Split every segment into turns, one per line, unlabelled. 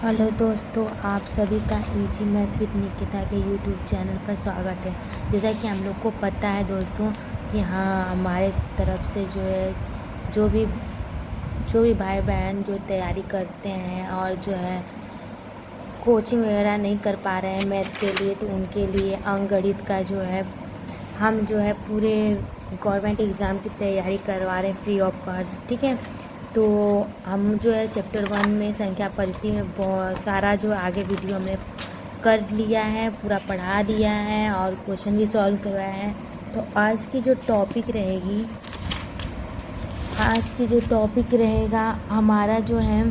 Hello दोस्तों, आप सभी का इजी मैथ विद निकिता के यूट्यूब चैनल पर स्वागत है। जैसा कि हम लोग को पता है दोस्तों कि हाँ, हमारे तरफ से जो भी भाई बहन जो तैयारी करते हैं और जो है कोचिंग वगैरह नहीं कर पा रहे हैं मैथ के लिए, तो उनके लिए अंकगणित का जो है हम जो है पूरे गवर्नमेंट एग्ज़ाम की तैयारी करवा रहे हैं फ्री ऑफ कॉस्ट। ठीक है, तो हम जो है चैप्टर 1 में संख्या पद्धति में बहुत सारा जो आगे वीडियो हमने कर लिया है, पूरा पढ़ा दिया है और क्वेश्चन भी सॉल्व करवाया है। तो आज की जो टॉपिक रहेगा हमारा जो है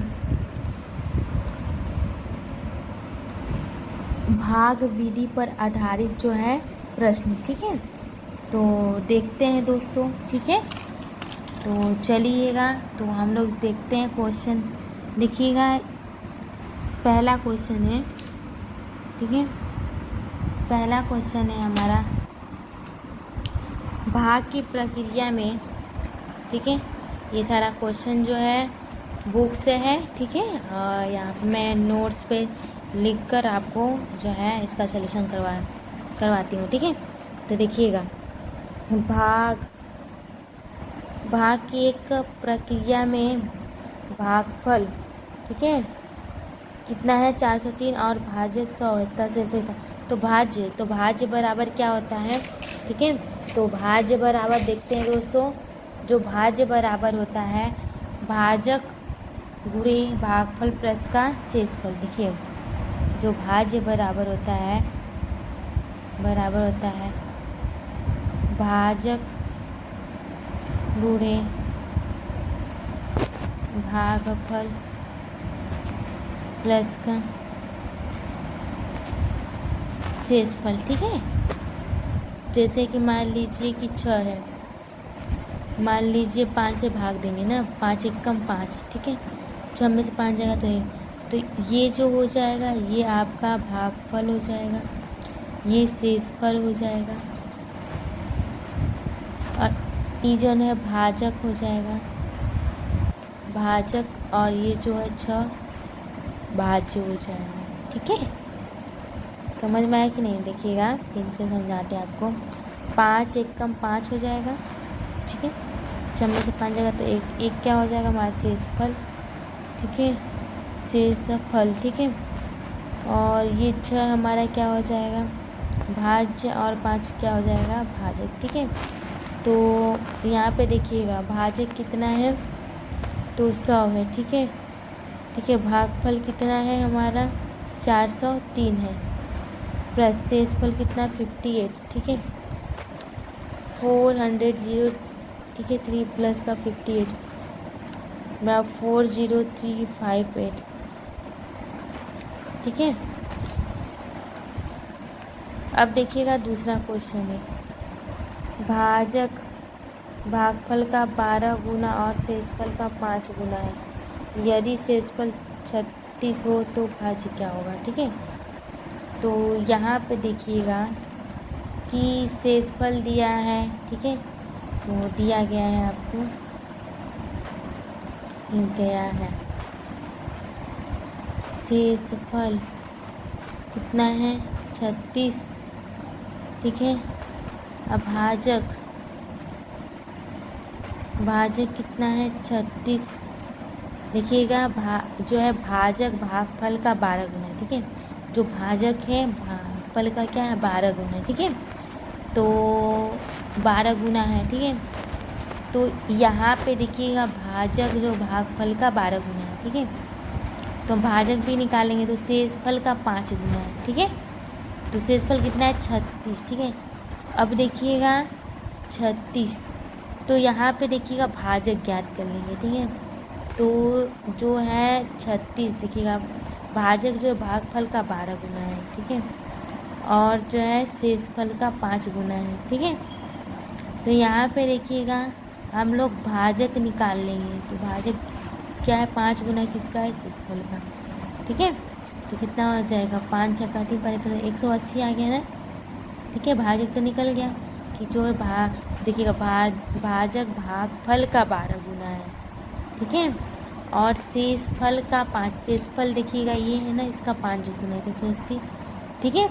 भाग विधि पर आधारित जो है प्रश्न। ठीक है, तो देखते हैं दोस्तों। ठीक है, तो चलिएगा, तो हम लोग देखते हैं क्वेश्चन। देखिएगा, पहला क्वेश्चन है। ठीक है, पहला क्वेश्चन है हमारा भाग की प्रक्रिया में। ठीक है, ये सारा क्वेश्चन जो है बुक से है। ठीक है, और यहाँ मैं नोट्स पे लिखकर आपको जो है इसका सलूशन करवाती हूँ। ठीक है, तो देखिएगा, भाग की एक प्रक्रिया में भागफल, ठीक है, कितना है 403 और भाज्य 100 है। 10 तो भाज्य बराबर क्या होता है। ठीक है, तो भाज्य बराबर देखते हैं दोस्तों, जो भाज्य बराबर होता है भाजक गुणे भागफल प्लस का शेषफल। देखिए, जो भाज्य बराबर होता है भाजक गुणे भागफल प्लस का शेषफल। ठीक है, जैसे कि मान लीजिए कि 6 है, मान लीजिए 5 से भाग देंगे ना, 5 एकम 5। ठीक है, 6 में से 5 जाएगा तो 1, तो ये जो हो जाएगा ये आपका भागफल हो जाएगा, ये शेषफल हो जाएगा, और ये जो है भाजक हो जाएगा, भाजक, और ये जो है 6 भाज्य हो जाएगा। ठीक है, समझ में आया कि नहीं। देखिएगा, फिर से समझाते हैं आपको। 5 एकम 5 हो जाएगा। ठीक है, 6 में से 5 जाएगा तो एक क्या हो जाएगा हमारा शेषफल। ठीक है, शेषफल। ठीक है, और ये 6 हमारा क्या हो जाएगा भाज्य, और 5 क्या हो जाएगा भाजक। ठीक है, तो यहाँ पे देखिएगा भाजक कितना है तो 100 है। ठीक है, भागफल कितना है हमारा 403 है, प्लस शेषफल कितना 58। ठीक है, 400 ठीक है, 3 प्लस का 58 बराबर 40358। ठीक है, अब देखिएगा दूसरा क्वेश्चन है, भागफल का 12 गुना और शेषफल का 5 गुना है। यदि शेषफल 36 हो तो भाज्य क्या होगा। ठीक है, तो यहाँ पे देखिएगा कि शेषफल दिया है। ठीक है, तो दिया गया है आपको, गया है शेषफल कितना है 36। ठीक है, अब भाजक कितना है 36। देखिएगा, जो है भाजक भागफल का 12 गुना है। ठीक है, जो भाजक है भागफल का क्या है 12 गुना है। ठीक है, तो 12 गुना है। ठीक है, तो यहाँ पे देखिएगा भाजक जो भागफल का 12 गुना है। ठीक है, तो भाजक भी निकालेंगे तो शेषफल का 5 गुना है। ठीक है, तो शेषफल कितना है 36। ठीक है, अब देखिएगा 36, तो यहाँ पे देखिएगा भाजक ज्ञात कर लेंगे। ठीक है, तो जो है 36 देखिएगा, भाजक जो भागफल का 12 गुना है। ठीक है, और जो है शेषफल का 5 गुना है। ठीक है, तो यहाँ पे देखिएगा हम लोग भाजक निकाल लेंगे, तो भाजक क्या है 5 गुना किसका है शेषफल का। ठीक है, तो कितना हो जाएगा 5 छक्का 3 5 180 आ गया ना। ठीक है, भाजक तो निकल गया कि जो है देखिएगा भाजक भागफल का 12 गुना है। ठीक है, और शेषफल का 5, शेषफल देखिएगा ये है ना, इसका 5 गुना है 180, ठीक है।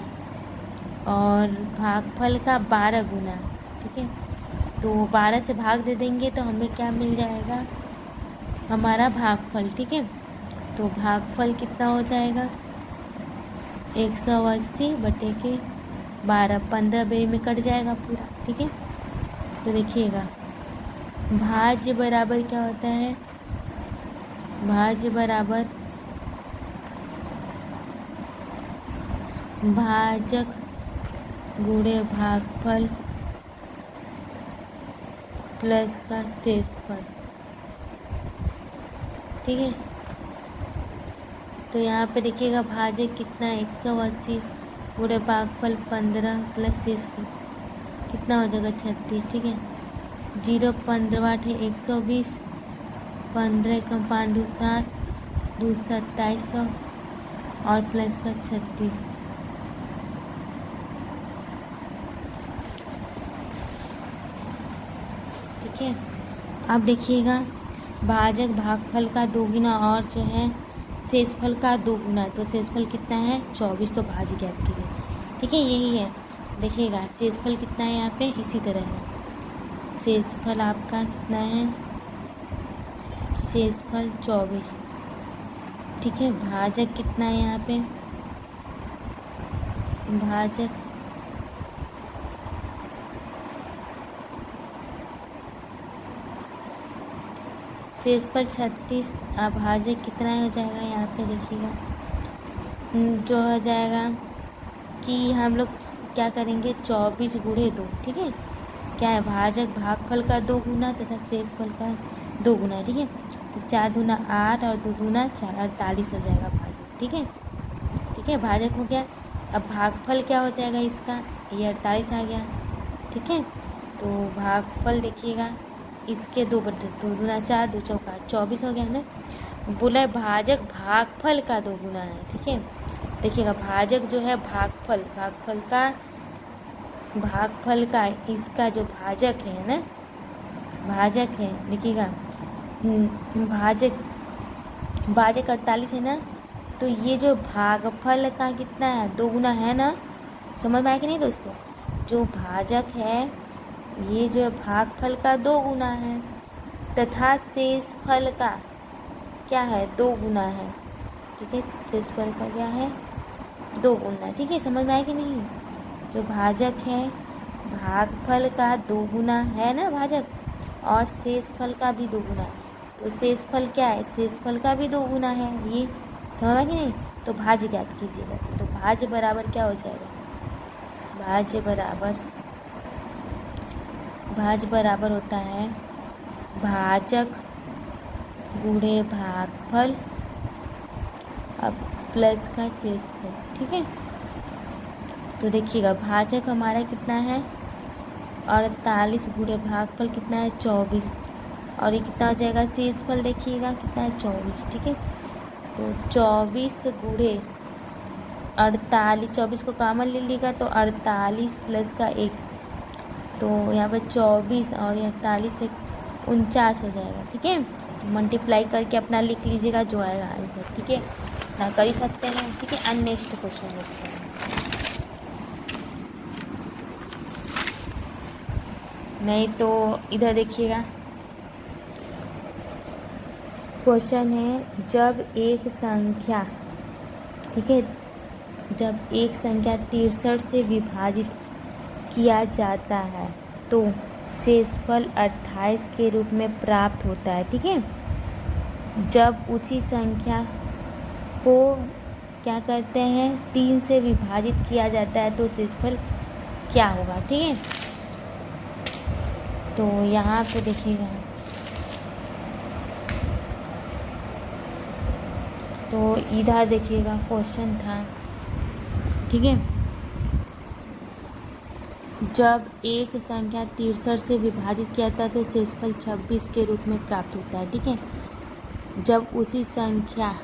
और भागफल का 12 गुना, ठीक है। तो 12 से भाग दे देंगे तो हमें क्या मिल जाएगा, हमारा भागफल, ठीक है। तो भागफल कितना हो जाएगा 180 बटे के 12, 15 बे में कट जाएगा पूरा, ठीक है। तो देखिएगा भाज्य बराबर क्या होता है, भाज्य बराबर भाजक गुणे भागफल प्लस का शेषफल, ठीक है। तो यहाँ पे देखिएगा भाजक कितना है 180 गुणे भागफल 15 प्लस शेषफल कितना हो जाएगा 36, ठीक है। 0 15 8 120, 15 कम 5 2 7, 2 2700 और प्लस का 36, ठीक है। अब देखिएगा भाजक भागफल का 2 गुना और जो है शेषफल का 2 गुना, तो शेषफल कितना है 24, तो भाज्य ज्ञात कीजिए, ठीक है। यही है, देखिएगा शेषफल कितना है यहाँ पे, इसी तरह है। शेषफल आपका कितना है, शेषफल 24, ठीक है। भाजक कितना है यहाँ पे, भाजक शेषफल 36, अब भाजक कितना हो जाएगा यहाँ पे देखिएगा, जो हो जाएगा कि हम लोग क्या करेंगे 24 गुणे 2, ठीक है। क्या है भाजक भागफल का 2 गुना तथा शेषफल का 2 गुना, ठीक है। तो 4 दूना 8 और 2 दूना 4, 48 हो जाएगा भाजक, ठीक है, ठीक है। भाजक हो गया। अब भागफल क्या हो जाएगा इसका, ये 48 आ गया, ठीक है। तो भागफल देखिएगा इसके 2 बटे 2 दूना 4, 2 चौका 24 हो गया ना। बोला है भाजक भागफल का 2 गुना है, ठीक है। देखिएगा भाजक जो है भागफल, भागफल का इसका जो भाजक है ना, भाजक है देखिएगा, भाजक 48 है ना, तो ये जो भागफल का कितना है 2 गुना है ना, समझ में आया कि नहीं दोस्तों। जो भाजक है ये जो भागफल का 2 गुना है तथा शेषफल का क्या है 2 गुना है, ठीक है। शेषफल का क्या है 2 गुना, ठीक है। समझ में आया कि नहीं। जो भाजक है भागफल का 2 गुना है ना भाजक, और शेषफल का भी 2 गुना है, तो शेषफल क्या है, शेषफल का भी 2 गुना है, ये समझ में कि नहीं। तो भाज्य ज्ञात कीजिएगा, तो भाज्य बराबर क्या हो जाएगा, भाज्य बराबर होता है भाजक गुणे भागफल अब प्लस का शेषफल, ठीक है। तो देखिएगा भाजक हमारा कितना है 48 गुणे भागफल कितना है 24, और ये कितना हो जाएगा शेषफल देखिएगा कितना है 24, ठीक है। तो 24 गुणे 48, 24 को कॉमन ले लीजिएगा तो 48 प्लस का 1, तो यहाँ पर 24 और 48 से 49 हो जाएगा, ठीक है। तो मल्टीप्लाई करके अपना लिख लीजिएगा जो आएगा आंसर, ठीक है ना, कर ही सकते हैं, ठीक है। अन्य नेक्स्ट क्वेश्चन देखते हैं। नहीं तो इधर देखिएगा क्वेश्चन है, जब एक संख्या, ठीक है, जब एक संख्या 63 से विभाजित किया जाता है तो शेषफल 28 के रूप में प्राप्त होता है, ठीक है। जब उसी संख्या को क्या करते हैं 3 से विभाजित किया जाता है तो शेषफल क्या होगा, ठीक है। तो यहाँ पे देखिएगा, तो इधर देखिएगा क्वेश्चन था, ठीक है। जब एक संख्या 63 से विभाजित किया जाता है तो शेषफल 26 के रूप में प्राप्त होता है, ठीक है। जब उसी संख्या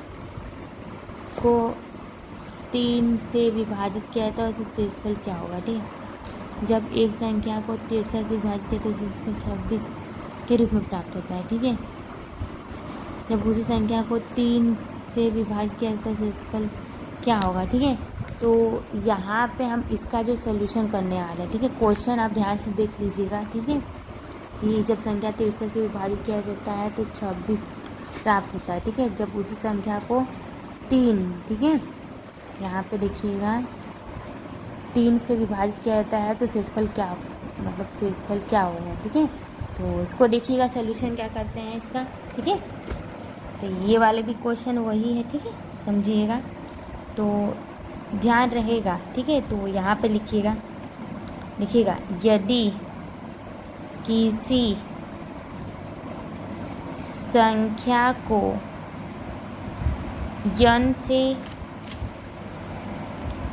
को 3 से विभाजित किया जाता है तो शेषफल क्या होगा, ठीक है। जब एक संख्या को 63 से विभाजित किया तो शेषफल 26 के रूप में प्राप्त होता है, ठीक है। जब उसी संख्या को 3 से विभाजित किया जाता है शेषफल क्या होगा। ठीक है, तो यहाँ पे हम इसका जो सोल्यूशन करने आ रहे हैं। ठीक है, क्वेश्चन आप ध्यान से देख लीजिएगा। ठीक है, कि जब संख्या 63 से विभाजित किया जाता है तो 26 प्राप्त होता है। ठीक है, जब उसी संख्या को 3, ठीक है, यहाँ पे देखिएगा 3 से विभाजित किया जाता है तो शेषफल क्या, मतलब शेषफल क्या होगा। ठीक है, तो इसको देखिएगा सोल्यूशन क्या करते हैं इसका। ठीक है, तो ये वाले भी क्वेश्चन वही है। ठीक है, समझिएगा तो ध्यान रहेगा। ठीक है, तो यहाँ पे लिखिएगा यदि किसी संख्या को n से,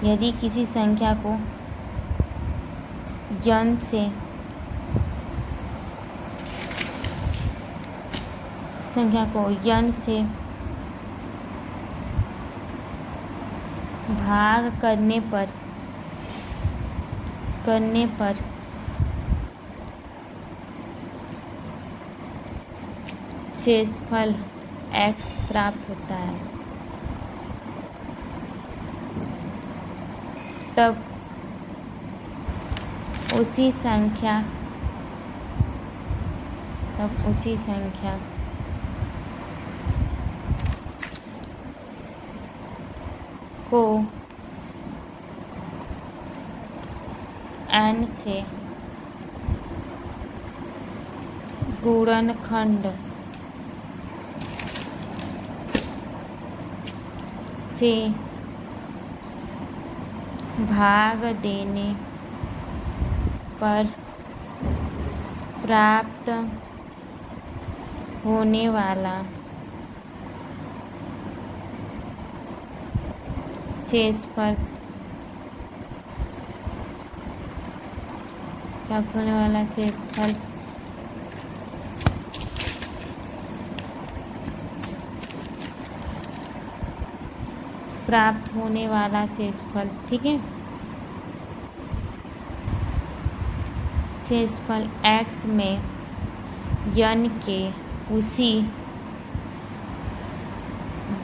यदि किसी संख्या को n से भाग करने पर शेषफल x प्राप्त होता है, तब उसी संख्या को n से गुणनखंड से भाग देने पर प्राप्त होने वाला शेषफल ठीक है, शेषफल x में n के उसी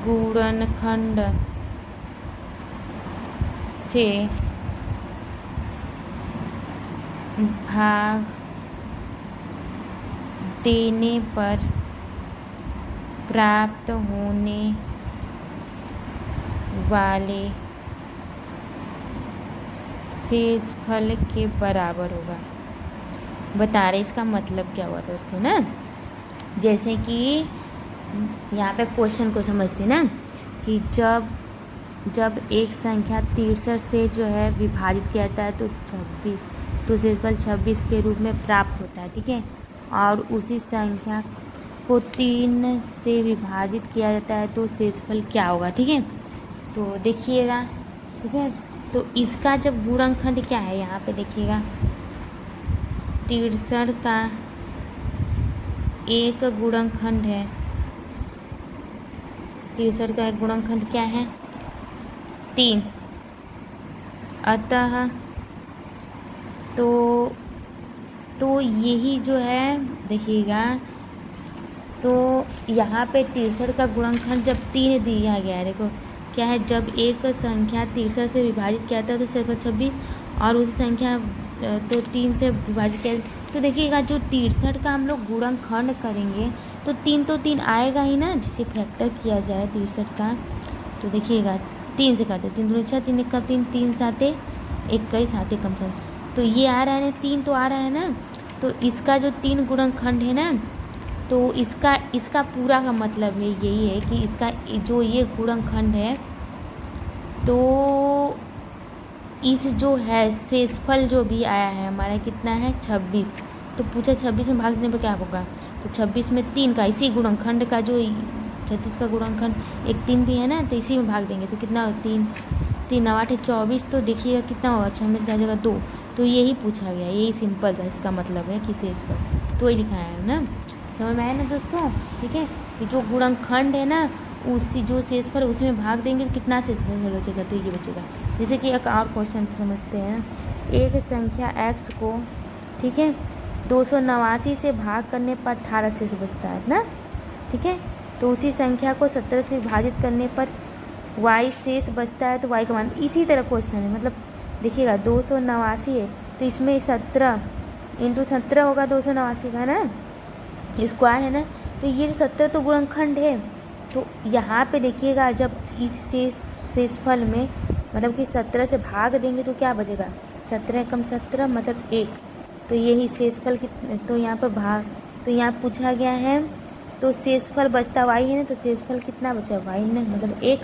गुणनखंड से भाग देने पर प्राप्त होने वाले शेषफल के बराबर होगा। बता रहे इसका मतलब क्या हुआ दोस्तों ना। जैसे कि यहाँ पे क्वेश्चन को समझते ना कि जब एक संख्या 63 से जो है विभाजित किया जाता है तो शेषफल 26 के रूप में प्राप्त होता है। ठीक है, और उसी संख्या को 3 से विभाजित किया जाता है तो शेषफल क्या होगा। ठीक है, तो देखिएगा। ठीक है, तो इसका जब गुणनखंड क्या है यहाँ पे देखिएगा 63 का एक गुणनखंड है, 63 का एक गुणनखंड क्या है 3। अतः तो यही जो है देखिएगा, तो यहाँ पे 63 का गुणनखंड जब 3 दिया गया है, देखो क्या है, जब एक संख्या 63 से विभाजित किया था तो शेषफल 26 और उसी संख्या तो 3 से विभाजित किया। तो देखिएगा जो 63 का हम लोग गुणनखंड करेंगे तो 3 आएगा ही ना, जिसे फैक्टर किया जाए 63 का। तो देखिएगा 3 से करते 3 दूनी 6, 3 1 3, 3 7 21, 7 कम से तो ये आ रहा है ना 3 तो आ रहा है ना। तो इसका जो 3 गुणनखंड है ना, तो इसका पूरा का मतलब है यही है कि इसका जो ये गुणनखंड है तो इस जो है शेषफल जो भी आया है हमारा कितना है 26। तो पूछा 26 में भाग देने पर क्या होगा, तो 26 में 3 का इसी गुणनखंड का जो 36 का गुणनखंड एक 3 भी है ना, तो इसी में भाग देंगे तो कितना होगा 3 3 8 24। तो देखिएगा कितना होगा 6 में से जाएगा 2। तो यही पूछा गया, यही सिंपल था, इसका मतलब है कि शेषफल तो वही लिखाया है ना। समझ में आया ना दोस्तों। ठीक है, कि जो गुणनखंड है ना उसी जो शेषफल उसी में भाग देंगे तो कितना शेषफल बचेगा, तो ये बचेगा। जैसे कि एक और क्वेश्चन समझते हैं, एक संख्या x को ठीक है 289 से भाग करने पर 18 शेष बचता है ना। ठीक है, तो उसी संख्या को 17 से विभाजित करने पर y शेष बचता है, तो y का मान। इसी तरह क्वेश्चन है, मतलब देखिएगा 289 है, तो इसमें 17 इंटू 17 होगा 289 का, है ना, स्क्वायर है ना। तो ये जो 17 तो गुणनखंड है, तो यहाँ पे देखिएगा जब इस शेषफल में मतलब कि 17 से भाग देंगे तो क्या बचेगा, 17 कम 17 मतलब 1, तो यही शेषफल कितने, तो यहाँ पर भाग, तो यहाँ पूछा गया है तो शेषफल बचता y है ना, तो शेषफल कितना बचा y ने, मतलब 1,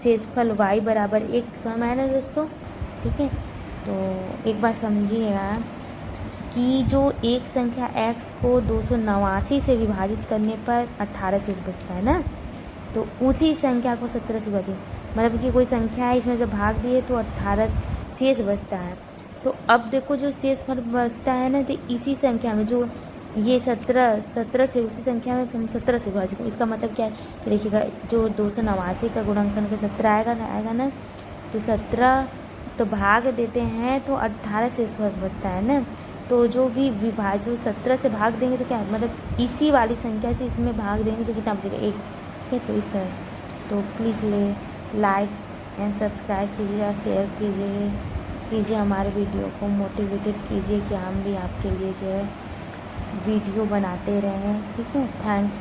शेषफल y बराबर 1 समझ आया ना दोस्तों। ठीक है, तो एक बार समझिएगा कि जो एक संख्या x को 289 से विभाजित करने पर 18 शेष बचता है ना, तो उसी संख्या को 17 से विभाजित, मतलब कि कोई संख्या है इसमें जब भाग दिए तो 18 शेष बचता है। तो अब देखो जो शेषफल बचता है ना, तो इसी संख्या में जो ये 17 से उसी संख्या में हम 17 से विभाजित, इसका मतलब क्या है, देखिएगा जो 289 का गुणनखंड का 17 आएगा ना, तो 17 तो भाग देते हैं तो 18 शेष बचता है ना, तो जो भी जो 17 से भाग देंगे तो क्या, मतलब इसी वाली संख्या से इसमें भाग देंगे तो कितना बचेगा 1। ठीक है, तो इस तरह, तो प्लीज़ लाइक एंड सब्सक्राइब कीजिए, शेयर कीजिए हमारे वीडियो को, मोटिवेटेड कीजिए कि हम भी आपके लिए जो है वीडियो बनाते रहें। ठीक है, थैंक्स।